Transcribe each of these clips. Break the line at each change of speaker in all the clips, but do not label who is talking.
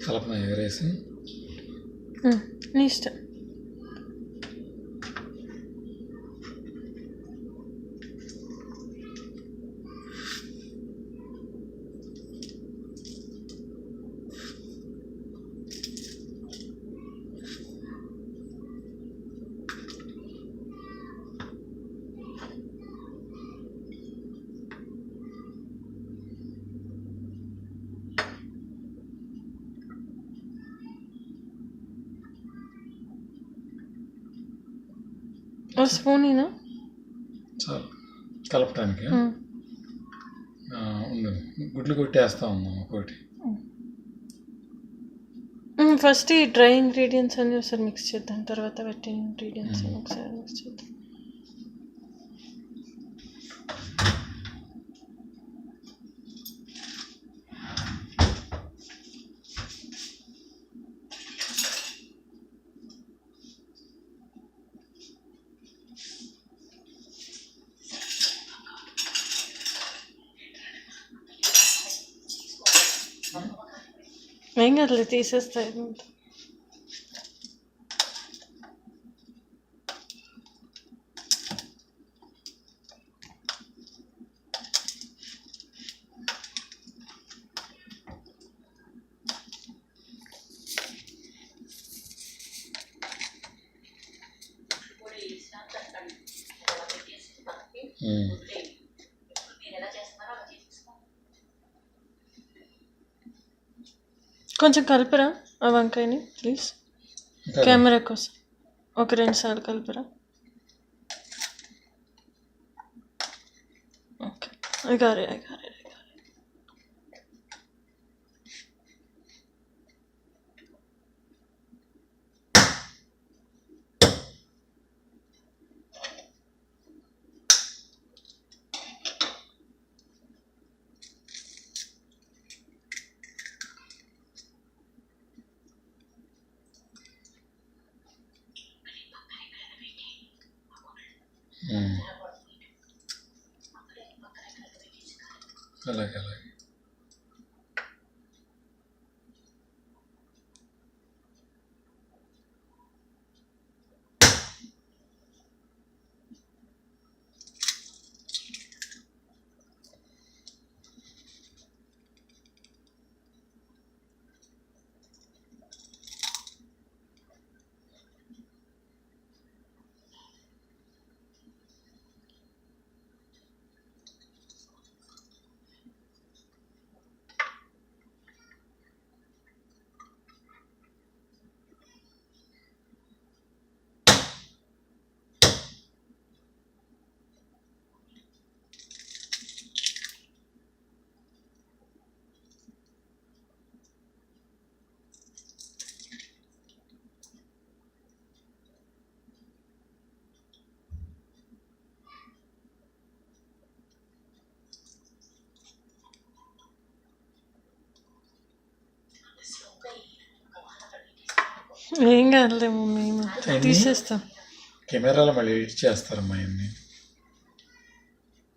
కలపన ఎగరేసి
నీ ఇష్టం. ఓ స్పూనేనా
చాలు కలపటానికి. ఉండు, గుడ్లు కొట్టేస్తా ఉన్నాం ఒకటి.
ఫస్ట్ ఈ డ్రై ఇంగ్రీడియంట్స్ అన్ని ఒకసారి మిక్స్ చేద్దాం, తర్వాత పెట్టిన ఇంగ్రీడియంట్స్ ఒకసారి మిక్స్ చేద్దాం. ఏం కదలే, తీసేస్తాయి. కొంచెం కలిపరా ఆ వంకాయని ప్లీజ్, కెమెరా కోసం ఒక 2 సార్లు కలిపరా. Okay, I got it.
అలాగే అలాగే.
ఏం కాదులే మమ్మీ, తీసేస్తాం.
కెమెరాలో మళ్ళీ ఎడిట్ చేస్తారమ్మా ఇవన్నీ.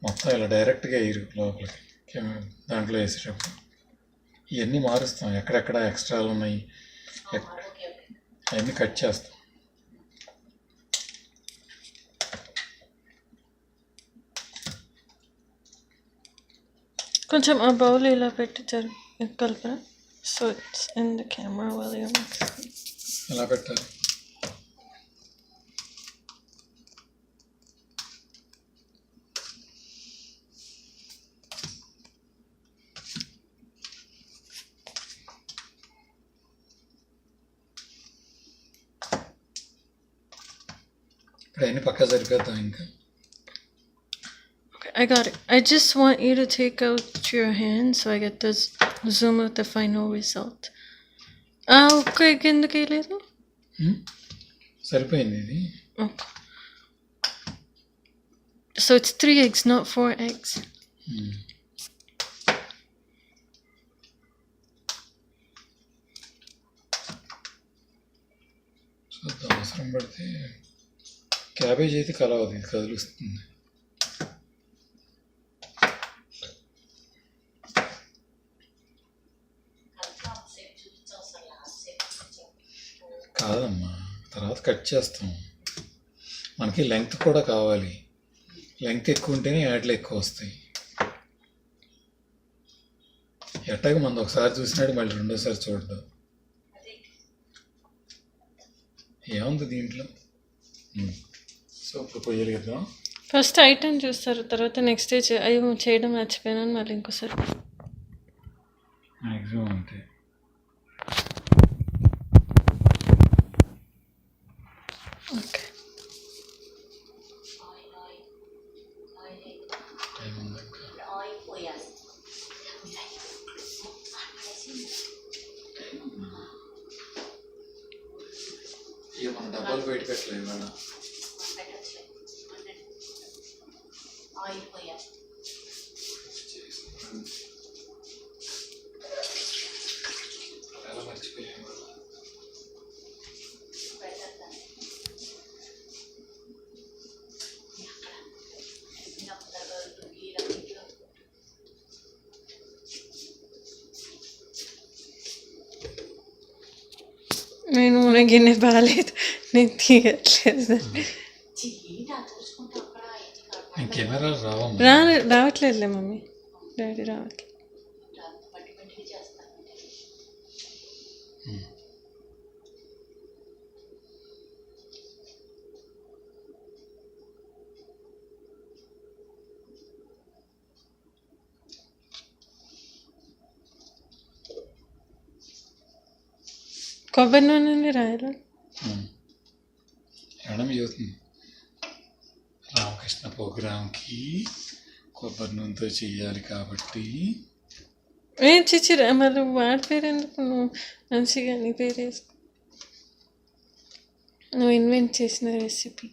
మొత్తం ఇలా డైరెక్ట్గా ఎయిర్ లోపలికి దాంట్లో వేసేటప్పుడు ఇవన్నీ మారుస్తాం. ఎక్కడెక్కడ ఎక్స్ట్రాలు ఉన్నాయి అవన్నీ కట్ చేస్తాం.
కొంచెం ఆ బౌల్ ఇలా పెట్టి కలపరా. So it's in the camera while you're mixing.
ఎలా పెట్టాలి? ఇప్పుడు అన్ని పక్క సరిపోతాం ఇంకా.
Okay, I got it. I just want you to take out your hand so I get this zoom of the final result. Okay, ఎందుకు వేయలేదు?
సరిపోయింది ఇది.
Okay. So it's 3 eggs, not 4 eggs.
So అవసరం పడితే క్యాబేజ్ అయితే కలవదు, ఇది కదులుస్తుంది. కాదమ్మా, తర్వాత కట్ చేస్తాం. మనకి లెంగ్త్ కూడా కావాలి. లెంగ్త్ ఎక్కువ ఉంటేనే యాడ్లు ఎక్కువ వస్తాయి. ఎట్టాగ మంది ఒకసారి చూసినాడు మళ్ళీ రెండోసారి చూడడం. ఏముంది దీంట్లో? సో ఇప్పుడు పొయ్యగలుగుతాం.
ఫస్ట్ ఐటమ్ చూస్తారు, తర్వాత నెక్స్ట్ డే అయ్యో చేయడం మర్చిపోయాను మళ్ళీ ఇంకోసారి.
మ్యాక్సిమం అంతే.
ఓకే.
టైం ఉంది ఇంకా. ఇక మన డబ్బాలు బయట పెట్టలేదు ఇవాళ. ఎలా మర్చిపోయాము?
నేను గిన్నె బాగాలేదు, నేను తీయట్లేదు.
నీ కెమెరాలు రావమ్మా.
రావట్లేదులే మమ్మీ, డాడీ రావట్లేదు. కొబ్బరి నూనె రాయరా?
మేడం చెబుతుంది, రామకృష్ణ ప్రోగ్రాంకి కొబ్బరి నూనెతో చెయ్యాలి కాబట్టి.
చిచ్చిరా మళ్ళీ వాడి పేరు ఎందుకు, నువ్వు మంచిగా నీ పేరు వేసుకో. నువ్వు ఇన్వెంట్ చేసిన రెసిపీ.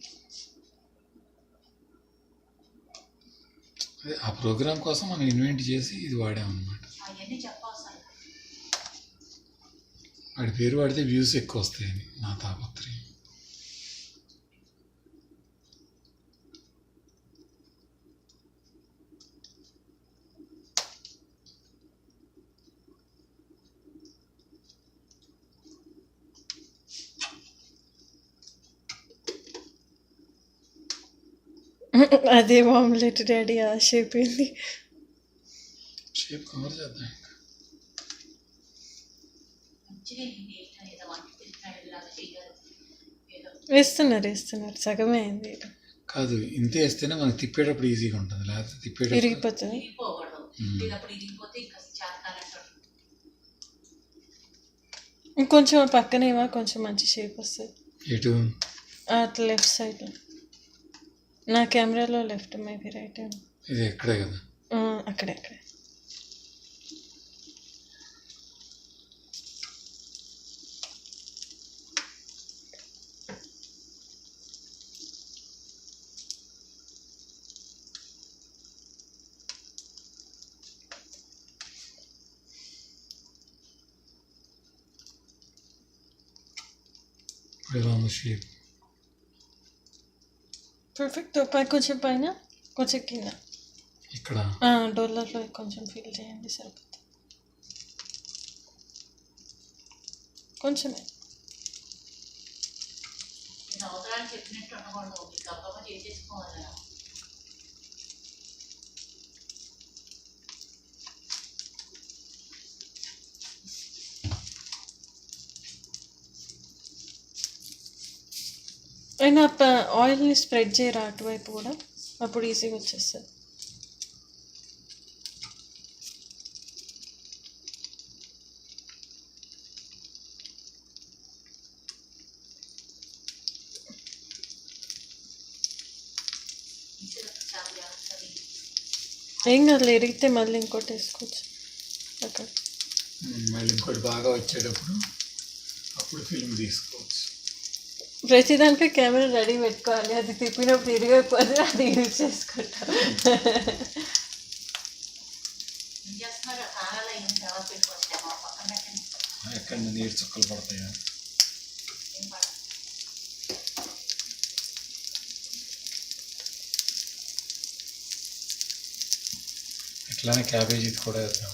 అదే ఆ ప్రోగ్రాం కోసం మనం ఇన్వెంట్ చేసి ఇది వాడామన్నమాట. వాడి పేరు వాడితే వ్యూస్ ఎక్కువ వస్తాయని నా తాపత్రయం.
అదే ఆమ్లెట్ డాడీ ఆశ అయిపోయింది.
షేప్ కవర్ చేద్దాం.
వేస్తున్నారు, సగమే అయింది.
కాదు, ఇంతే వేస్తేనే మనకి తిప్పేటప్పుడు ఈజీగా ఉంటుంది, లేకపోతే తిప్పేటప్పుడు
విరిగిపోతుంది. ఇంకొంచెం పక్కనేవా కొంచెం మంచి షేప్ వస్తుంది.
ఎటు?
అట్లా లెఫ్ట్ సైడ్. నా కెమెరాలో లెఫ్ట్, మేబీ రైట్.
ఇది ఎక్కడే కదా?
అక్కడే.
ఎలా ఉంది షేప్?
పర్ఫెక్ట్. కొంచెం పైన, కొంచెం కింద.
ఇక్కడ
డోర్లలో కొంచెం ఫిల్ చేయండి, సరిపోతుంది. కొంచెమే. అయినా ఆయిల్ని స్ప్రెడ్ చేయరా అటువైపు కూడా, అప్పుడు ఈజీగా వచ్చేస్తుంది. ఏం కాదు, ఎరిగితే మళ్ళీ ఇంకోటి వేసుకోవచ్చు అక్కడ.
మళ్ళీ ఇంకోటి బాగా వచ్చేటప్పుడు అప్పుడు ఫిల్మ్ తీసుకోవచ్చు.
ప్రతిదానికి కెమెరా రెడీ పెట్టుకోవాలి, అది తిప్పినప్పుడు ఇరిగిపోతే అది యూజ్ చేసుకుంటా.
ఎక్కడ నీరు చుక్కలు పడతాయా? ఇట్లానే క్యాబేజీ కూడా వేద్దాం.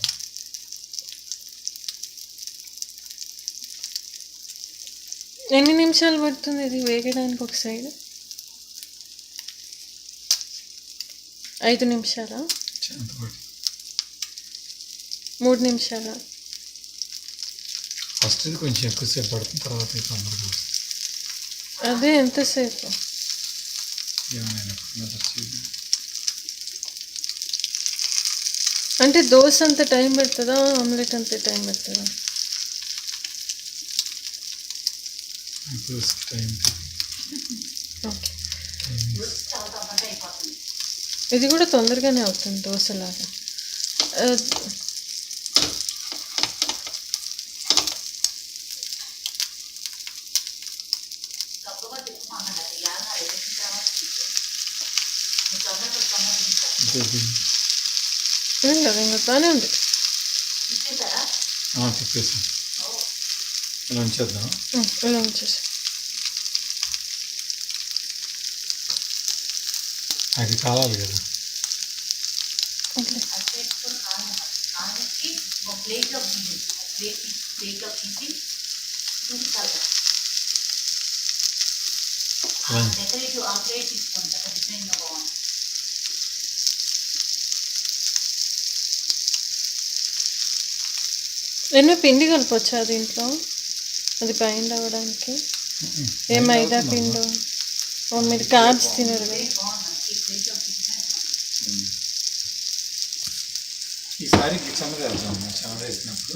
ఎన్ని నిమిషాలు పడుతుంది ఇది వేగడానికి ఒక సైడ్? 5 నిమిషాలా?
ఎంతపాటి
3 నిమిషాలా?
ఫస్ట్ ఇది కొంచెం ఎక్కువసేపు పడుతుంది, తర్వాత ఇది తొందరగా వస్తుంది.
అదే ఎంతసేపు?
ఏమైనా మెజర్ చేయాలి.
అంటే దోశ అంత టైం పడుతుందా, ఆమ్లెట్ అంత టైం పడుతుందా?
టైం
ఓకే, ఇది కూడా తొందరగానే అవుతుంది దోశలాగా. ఇంకా బాగానే ఉంది.
తిప్పేసి ఇలా ఉంచేద్దాం.
ఇలా ఉంచేసి
అది కావాలి కదా.
ఓకే, ఎన్నో పిండి కలపొచ్చా దీంట్లో అది బైండ్ అవ్వడానికి? ఏ మైదా పిండి? ఓ మీరు కార్బ్స్ తినరు కదా.
ఈసారి చెమట వేద్దాం. చెమట వేసినప్పుడు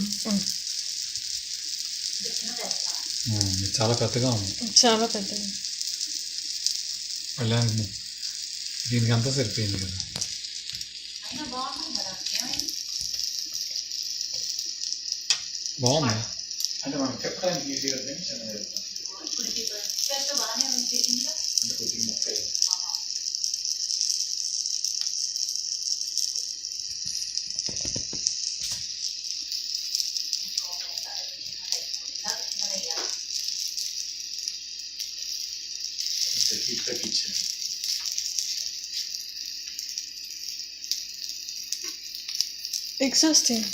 చాలా పెద్దగా ఉంది.
చాలా పెద్దగా.
మళ్ళీ దీనికి అంతా సరిపోయింది కదా. బాగుంది అంటే మనం చెప్పడానికి ఈజీగా చిన్న వేద్దాం. అంటే కొద్దిగా ముక్క తగ్గించాను.
ఎగ్జాస్టింగ్.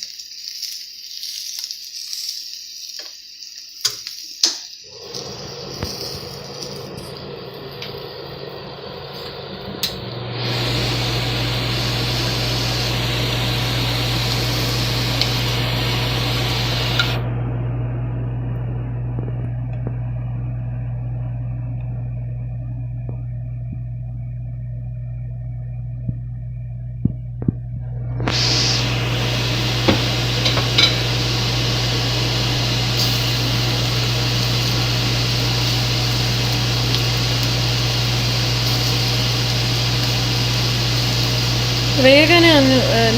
వేయగానే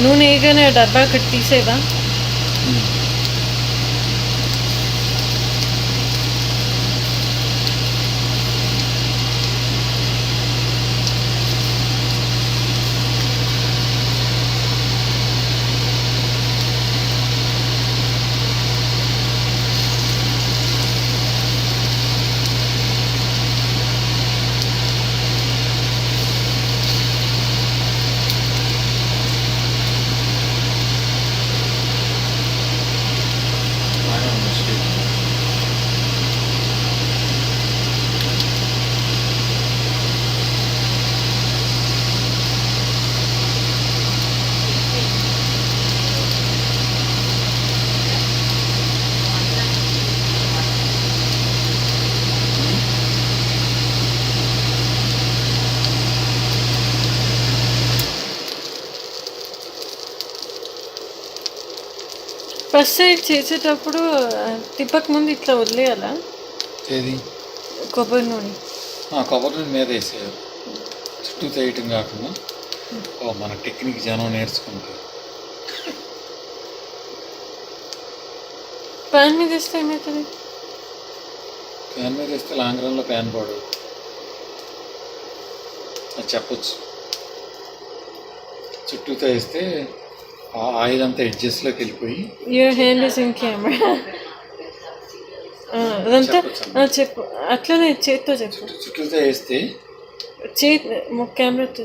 నూనె వేయగానే డబ్బా కట్టి తీసేవా? ఫస్ట్ సైడ్ చేసేటప్పుడు తిప్పక ముందు ఇట్లా వదిలేయాలా?
ఏది?
కొబ్బరి నూనె.
కొబ్బరి నూనె మీద వేసేయాలి, చుట్టూ వేయటం కాకుండా. మన టెక్నిక్ జనం నేర్చుకుంటారు.
ప్యాన్ మీద వేస్తే ఏమవుతుంది?
ప్యాన్ మీద వేస్తే లాంగ్ రన్లో ప్యాన్ పాడు అది చెప్పచ్చు. చుట్టూతో వేస్తే ఆ ఆయిల్ అంతా ఎడ్జెస్లోకి వెళ్ళిపోయి.
Your hand is in camera. అదంతా చెప్పు, అట్లనే చేతితో చెప్పు.
చుట్టూతో వేస్తే
కెమెరాతో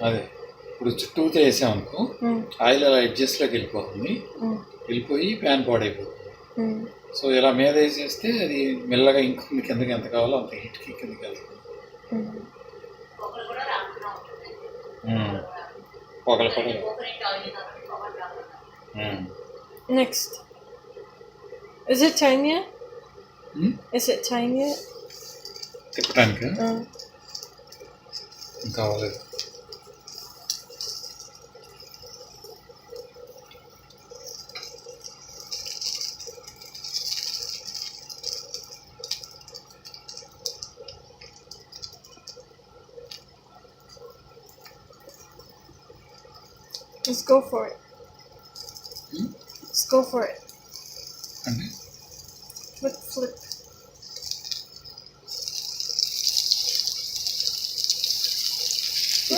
అదే ఇప్పుడు చుట్టూతో వేసామనుకో ఆయిల్ అలా ఎడ్జెస్లోకి వెళ్ళిపోతుంది, వెళ్ళిపోయి ప్యాన్ పాడైపోతుంది. సో ఇలా మీద వేసేస్తే అది మెల్లగా ఇంకొంది కిందకి ఎంత కావాలో అంత హీట్కి కిందకి వెళ్తుంది. పొగలు కూడా
Next. Is it time yet? Is it time yet?
తిప్పటానికి ఇంకా అవ్వలేదు.
Let's go for it. Let's go for it.
అంటే
Flip.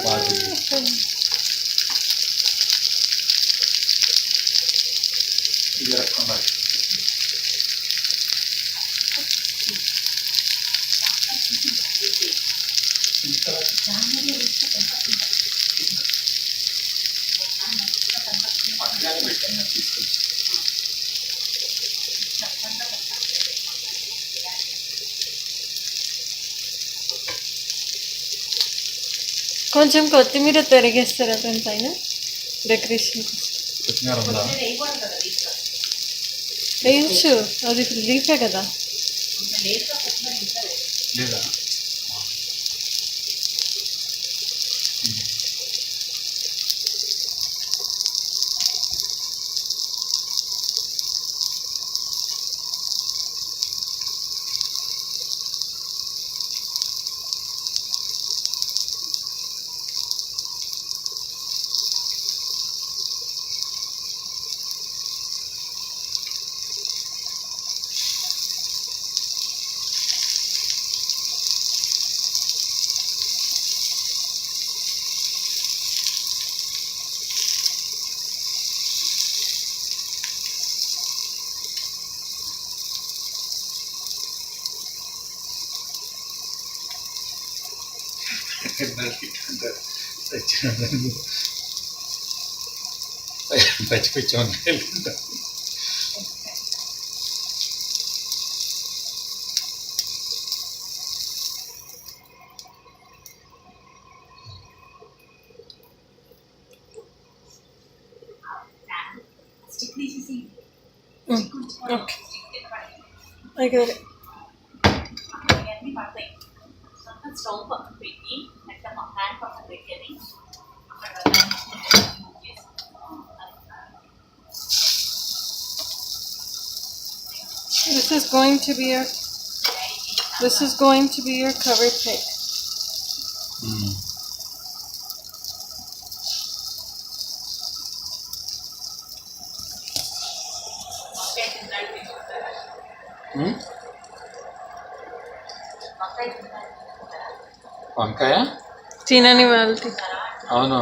బాగా ఇది రకంగా తీసుకొచ్చి
కొంచెం కొత్తిమీర తరిగేస్తారా దాని పైన డెకరేషన్
కొత్తిమీర ఉందా?
వేయచ్చు, అది లీఫే కదా.
లేదా పచ్చిపిచ్చి వంకాయలు
Okay. I got it.
Stove పక్కన పెట్టి అట్లా మా ప్యాన్ పక్కన పెట్టేది
This is going to be your cover pic.
వంకాయ
తినని వాళ్ళకి
అవును.